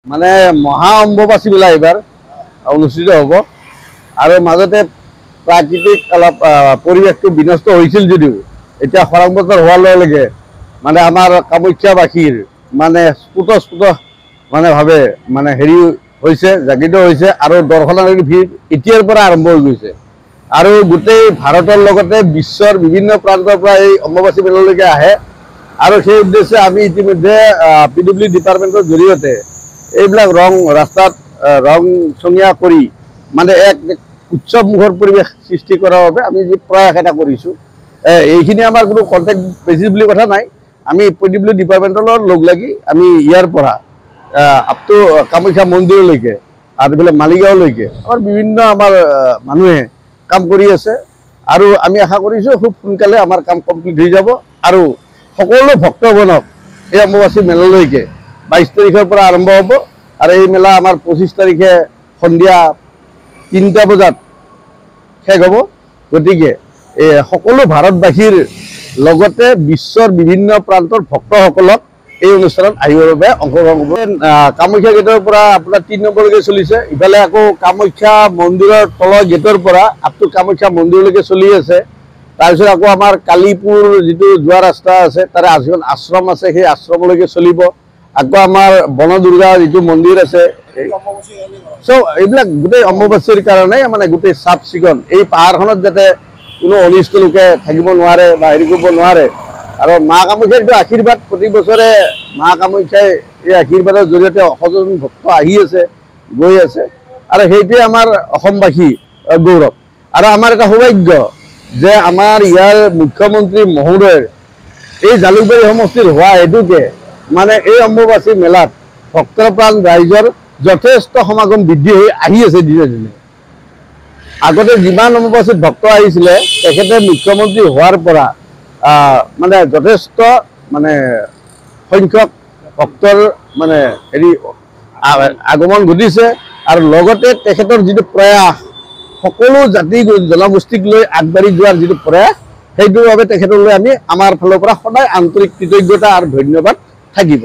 মানে মহা অম্বুবাচী মেলা এবাৰ অনুষ্ঠিত হ'ব আৰু মাজতে প্ৰাকৃতিক অলপ পৰিৱেশটো বিনষ্ট হৈছিল যদিও এতিয়া খৰাং বতৰ হোৱাৰ লগে লগে মানে আমাৰ কামাখ্যাবাসীৰ মানে স্ফুট মানে ভাৱে মানে হেৰি হৈছে জাগৃত হৈছে আৰু দৰ্শনাৰ্থীৰ ভিৰ এতিয়াৰ পৰা আৰম্ভ হৈ গৈছে আৰু গোটেই ভাৰতৰ লগতে বিশ্বৰ বিভিন্ন প্ৰান্তৰ পৰা এই অম্বুবাচী মেলালৈকে আহে আৰু সেই উদ্দেশ্যে আমি ইতিমধ্যে PWD ডিপাৰ্টমেণ্টৰ জৰিয়তে এইবিলাক ৰং ৰাস্তাত ৰং চঙীয়া কৰি মানে এক উৎসৱমুখৰ পৰিৱেশ সৃষ্টি কৰাৰ বাবে আমি যি প্ৰয়াস এটা কৰিছোঁ এইখিনি আমাৰ কোনো কণ্টেক্ট বেছি বুলি কথা নাই আমি PWD ডিপাৰ্টমেণ্টৰ লগত লগ লাগি আমি ইয়াৰ পৰা আপ টু কামাখ্যা মন্দিৰলৈকে আৰু এইফালে মালিগাঁওলৈকে আমাৰ বিভিন্ন আমাৰ মানুহে কাম কৰি আছে আৰু আমি আশা কৰিছোঁ খুব সোনকালে আমাৰ কাম কমপ্লিট হৈ যাব আৰু সকলো ভক্তগণক এই অম্বুবাচী মেলালৈকে 22 তাৰিখৰ পৰা আৰম্ভ হ'ব আৰু এই মেলা আমাৰ 25 তাৰিখে সন্ধিয়া 3টা বজাত শেষ হ'ব গতিকে সকলো ভাৰতবাসীৰ লগতে বিশ্বৰ বিভিন্ন প্ৰান্তৰ ভক্তসকলক এই অনুষ্ঠানত আহিবৰ বাবে অংশগ্ৰহণ কৰিব কামাখ্যা গেটৰ পৰা আপোনাৰ 3 নম্বৰলৈকে চলিছে ইফালে আকৌ কামাখ্যা মন্দিৰৰ তলৰ গেটৰ পৰা আপ টু কামাখ্যা মন্দিৰলৈকে চলি আছে তাৰপিছত আকৌ আমাৰ কালিপুৰ যিটো যোৱা ৰাস্তা আছে তাৰে আশ্ৰম আছে সেই আশ্ৰমলৈকে চলিব আকৌ আমাৰ বনদুৰ্গা যিটো মন্দিৰ আছে সব এইবিলাক গোটেই অম্বুবাচীৰ কাৰণে মানে গোটেই চাফ চিকুণ এই পাহাৰখনত যাতে কোনো অনিষ্ট লোকে থাকিব নোৱাৰে বা হেৰি কৰিব নোৱাৰে আৰু মা কামাখ্যাৰ যিটো আশীৰ্বাদ প্ৰতি বছৰে মা কামাখ্যাই এই আশীৰ্বাদৰ জৰিয়তে অসংখ্য ভক্ত আহি আছে গৈ আছে আৰু সেইটোৱে আমাৰ অসমবাসী গৌৰৱ আৰু আমাৰ এটা সৌভাগ্য যে আমাৰ ইয়াৰ মুখ্যমন্ত্ৰী মহোদয়ৰ এই জালুকবাৰী সমষ্টিৰ হোৱা হেতুকে মানে এই অম্বুবাচী মেলাত ভক্তপ্ৰাণ ৰাইজৰ যথেষ্ট সমাগম বৃদ্ধি হৈ আহি আছে দিনে দিনে আগতে যিমান অম্বুবাচীত ভক্ত আহিছিলে তেখেতে মুখ্যমন্ত্ৰী হোৱাৰ পৰা মানে যথেষ্ট মানে সংখ্যক ভক্তৰ মানে হেৰি আগমন ঘটিছে আৰু লগতে তেখেতৰ যিটো প্ৰয়াস সকলো জাতি জনগোষ্ঠীক লৈ আগবাঢ়ি যোৱাৰ যিটো প্ৰয়াস সেইটোৰ বাবে তেখেতলৈ আমি আমাৰ ফালৰ পৰা সদায় আন্তৰিক কৃতজ্ঞতা আৰু ধন্যবাদ থাকিব।